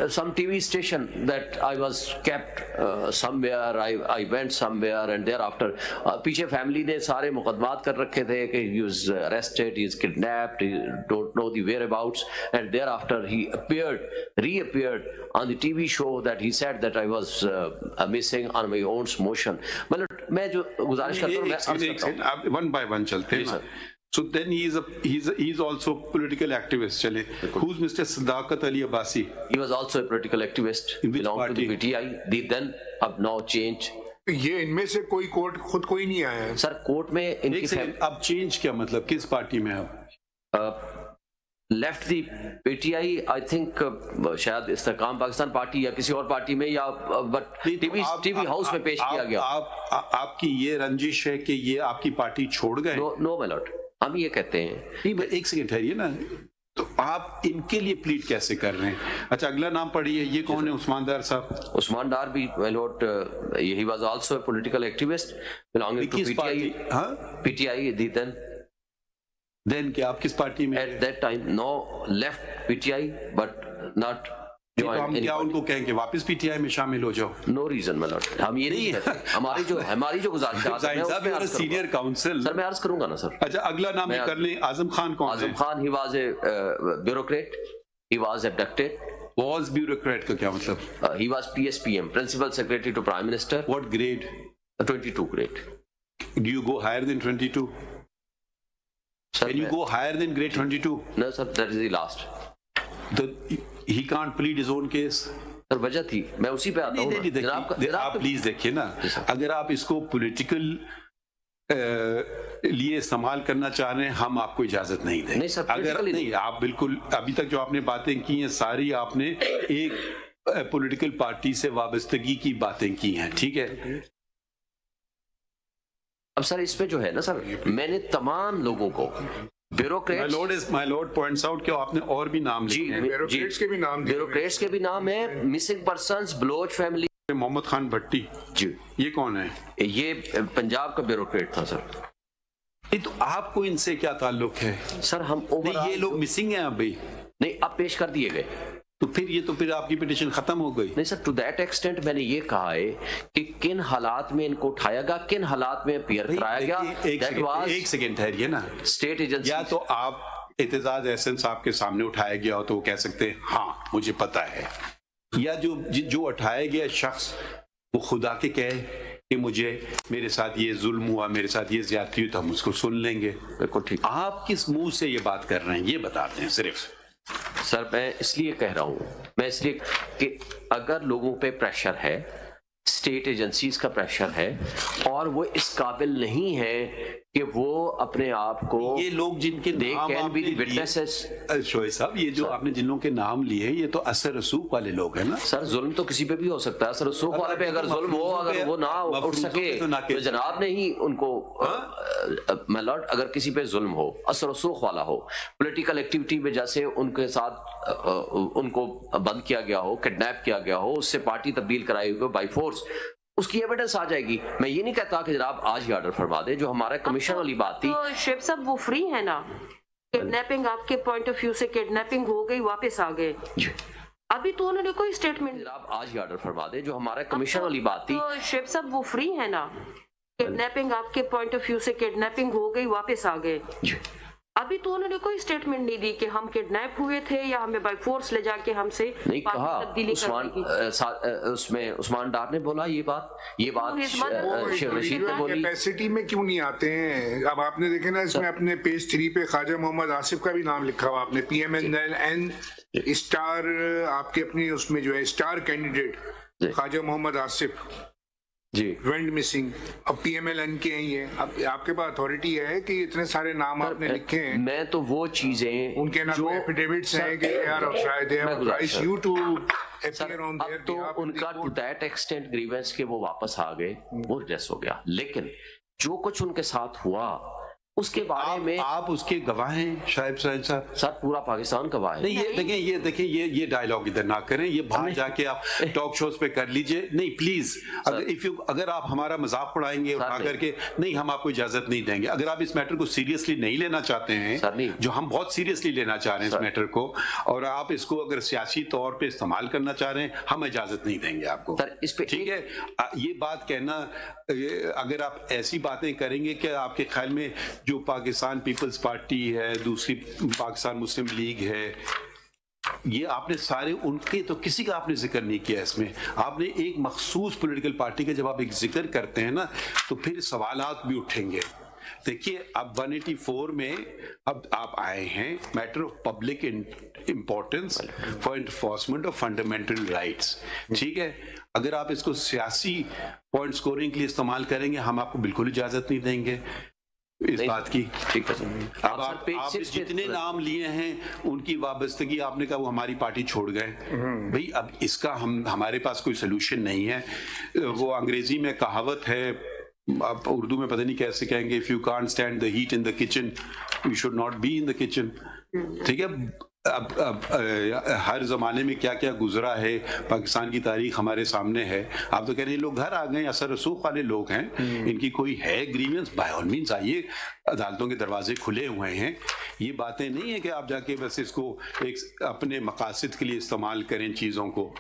some TV station that I was kept somewhere, I went somewhere and thereafter پیچھے family نے سارے مقدمات کر رکھے تھے کہ he was arrested, he is kidnapped, he don't know the whereabouts, and thereafter he reappeared on the TV show that he said that I was missing on my own motion. مطلب میں جو گزارش کرتا ہوں ون بائی ون چلتے ہیں. So then he's also political activist. Chale. Who's Mr. Sadaqat Ali Abbasi? He was also a political activist. Belonged to the PTI. They then have now changed. یہ ان میں سے کوئی کوٹ خود کوئی نہیں آیا ہے سر. کورٹ میں ان کی اب چینج کیا مطلب کس پارٹی میں اب left the P T I I think شاید استحکام پاکستان پارٹی یا کسی اور پارٹی میں یا بٹ ٹی وی ہاؤس میں پیش کیا گیا. آپ کی یہ رنجش ہے کہ یہ آپ کی پارٹی چھوڑ گئے؟ نو مائی لارڈ, ہم یہ کہتے ہیں. ایک سیکنڈ ٹھہریے نا, تو آپ ان کے لیے پلیٹ کیسے کر رہے ہیں؟ اچھا اگلا نام پڑھیے, یہ کون ہے؟ عثمان ڈار صاحب. عثمان ڈار بھی my lord he was also a political activist belonging to PTI. PTI then کیا آپ کس پارٹی میں؟ at that time no left PTI but not joined. ہم کیا ان کو کہیں کہ واپس پی ٹی آئی میں شامل ہو جاؤ؟ نو ریزن مائی لارڈ, ہم یہ نہیں کہتے. ہماری جو گزارشات ہیں سینئر کاؤنسل. سر میں عرض کروں گا نا سر. اچھا اگلا نام کر لیں. اعظم خان کون ہے؟ Azam Khan he was a bureaucrat, he was abducted. was bureaucrat کا کیا مطلب؟ he was PSPM, Principal Secretary to Prime Minister. What grade? 22 grade. Do you go higher than 22? Can you go higher than grade 22? No sir, that is the last. He can't plead his own case. سر وجہ تھی, میں اسی پہ آتا ہوں. آپ please دیکھیے نا, اگر آپ اس کو پولیٹیکل لیے استعمال کرنا چاہ رہے ہیں ہم آپ کو اجازت نہیں دیں. نہیں سر, اگر نہیں, آپ بالکل ابھی تک جو آپ نے باتیں کی ہیں ساری آپ نے ایک پولیٹیکل پارٹی سے وابستگی کی باتیں کی ہیں, ٹھیک ہے. اب سر اس پہ جو ہے نا سر, میں نے تمام لوگوں کو My lord points out کہ آپ نے اور بھی نام لکھے ہیں. بیوروکریٹس کے بھی نام ہیں. بیوروکریٹس کے بھی نام ہیں. Missing persons Baloch family. Muhammad Khan Bhatti ji, یہ کون ہے؟ یہ پنجاب کا بیوروکریٹ تھا سر. تو آپ کو ان سے کیا تعلق ہے سر؟ ہم یہ لوگ مسنگ ہیں ابھی نہیں, اب پیش کر دیے گئے. تو پھر آپ کی پٹیشن ختم ہو گئی؟ نہیں سر, ٹو دیٹ ایکسٹینٹ میں نے یہ کہا ہے کہ کن حالات میں ان کو اٹھایا گیا, کن حالات میں اپیئر کرایا گیا. ایک سیکنڈ ٹھہریے نا. اسٹیٹ ایجنسی یا تو آپ اعتزاز احسن صاحب کے سامنے اٹھایا گیا ہو تو وہ کہہ سکتے ہیں ہاں مجھے پتا ہے, یا جو اٹھایا گیا شخص وہ خدا کے کہے کہ مجھے میرے ساتھ یہ ظلم ہوا, میرے ساتھ یہ زیادتی ہوئی, تو ہم اس کو سن لیں گے. بالکل ٹھیک. آپ کس منہ سے یہ بات کر رہے ہیں یہ بتاتے ہیں صرف. سر میں اس لیے کہہ رہا ہوں, میں اس لیے کہ اگر لوگوں پہ پریشر ہے, اسٹیٹ ایجنسیز کا پریشر ہے, اور وہ اس قابل نہیں ہے کہ وہ اپنے آپ کو, یہ لوگ جن کے شوہر صاحب یہ جو آپ نے جن لوگوں کے نام لیے یہ تو اثر رسوخ والے لوگ ہیں نا سر. ظلم تو کسی پہ بھی ہو سکتا ہے. اثر رسوخ والے پہ اگر ظلم ہو, اگر وہ نہ اٹھ سکے تو جناب نے ہی ان کو, میں لارڈ اگر کسی پہ ظلم ہو, اثر رسوخ والا ہو, پولیٹیکل ایکٹیویٹی میں جیسے ان کے ساتھ ان کو بند کیا گیا ہو, کڈنیپ کیا گیا ہو, اس سے پارٹی تبدیل کرائی ہوئی بائی فورس, اس کی ایویڈنس آ جائے گی. میں یہ نہیں کہتا کہ جناب آج ہی آرڈر فرما دے, جو ہمارا کمیشن والی بات تھی. شیخ صاحب وہ فری ہے نا, کڈنیپنگ آپ کے پوائنٹ آف ویو سے کڈنیپنگ ہو گئی, واپس آ گئے, ابھی تو انہوں نے کوئی اسٹیٹمنٹ. جناب آج ہی آرڈر فرما دے, جو ہمارا کمیشن والی بات تھی. شیخ صاحب وہ فری ہے نا, کڈنیپنگ آپ کے پوائنٹ آف ویو سے کڈنیپنگ ہو گئی, واپس آ گئے, ابھی تو انہوں نے کوئی اسٹیٹمنٹ نہیں دی کہ ہم کڈنیپ ہوئے تھے یا ہمیں بائی فورس لے جا کے ہم سے نہیں کہا. اس میں عثمان ڈار نے بولا یہ بات شیخ رشید نے بولی. کیپیسٹی میں کیوں نہیں آتے ہیں؟ اب آپ نے دیکھے نا اس میں اپنے پیج 3 پہ خواجہ محمد آصف کا بھی نام لکھا ہوا آپ نے, پی ایم این اسٹار, آپ کے اپنی اس میں جو ہے اسٹار کینڈیڈیٹ خواجہ محمد آصف جی وینڈ مسنگ. اب پی ایم ایل این کے ہیں, اب آپ کے پاس اتھارٹی ہے کہ اتنے سارے نام آپ نے لکھے ہیں. میں تو وہ چیزیں ان کے نام ایفیڈیوٹس ہیں کہ یار you to appear on there, تو ان کا ٹو دیٹ ایکسٹینٹ گریونس کہ وہ واپس آ گئے, وہ ریڈریس ہو گیا. لیکن جو کچھ ان کے ساتھ ہوا اس کے بارے میں آپ اس کے گواہ ہیں شاہد صاحب؟ سر پورا پاکستان گواہ ہے. نہیں یہ دیکھیں یہ ڈائلاگ ادھر نہ کریں, یہ باہر جا کے آپ ٹاک شوز پہ کر لیجئے. نہیں پلیز, اگر آپ ہمارا مذاق اڑائیں گے اٹھا کر کے, نہیں ہم آپ کو اجازت نہیں دیں گے. اگر آپ اس میٹر کو سیریسلی نہیں لینا چاہتے ہیں, جو ہم بہت سیریسلی لینا چاہ رہے ہیں اس میٹر کو, اور آپ اس کو اگر سیاسی طور پہ استعمال کرنا چاہ رہے ہیں, ہم اجازت نہیں دیں گے آپ کو. ٹھیک ہے, یہ بات کہنا, اگر آپ ایسی باتیں کریں گے کہ آپ کے خیال میں جو پاکستان پیپلز پارٹی ہے, دوسری پاکستان مسلم لیگ ہے, یہ آپ نے سارے ان کے, تو کسی کا آپ نے ذکر نہیں کیا اس میں. آپ نے ایک مخصوص پولیٹیکل پارٹی کا جب آپ ایک ذکر کرتے ہیں نا, تو پھر سوالات بھی اٹھیں گے. دیکھیے اب 184 میں اب آپ آئے ہیں, matter of public importance for enforcement of fundamental rights. ٹھیک ہے, اگر آپ اس کو سیاسی پوائنٹ سکورنگ کے لیے استعمال کریں گے, ہم آپ کو بالکل اجازت نہیں دیں گے اس بات کی. ٹھیک ہے, اب آپ جتنے نام لیے ہیں ان کی وابستگی, آپ نے کہا وہ ہماری پارٹی چھوڑ گئے. بھئی اب اس کا ہمارے پاس کوئی سلوشن نہیں ہے. وہ انگریزی میں کہاوت ہے, آپ اردو میں پتہ نہیں کیسے کہیں گے, if you can't stand the heat in the kitchen you should not be in the kitchen. ٹھیک ہے, اب ہر زمانے میں کیا کیا گزرا ہے, پاکستان کی تاریخ ہمارے سامنے ہے. آپ تو کہہ رہے ہیں لوگ گھر آ گئے, اثر رسوخ والے لوگ ہیں, ان کی کوئی ہے گریونس, بائی آل مینس آئیے, عدالتوں کے دروازے کھلے ہوئے ہیں. یہ باتیں نہیں ہیں کہ آپ جا کے بس اس کو ایک اپنے مقاصد کے لیے استعمال کریں چیزوں کو.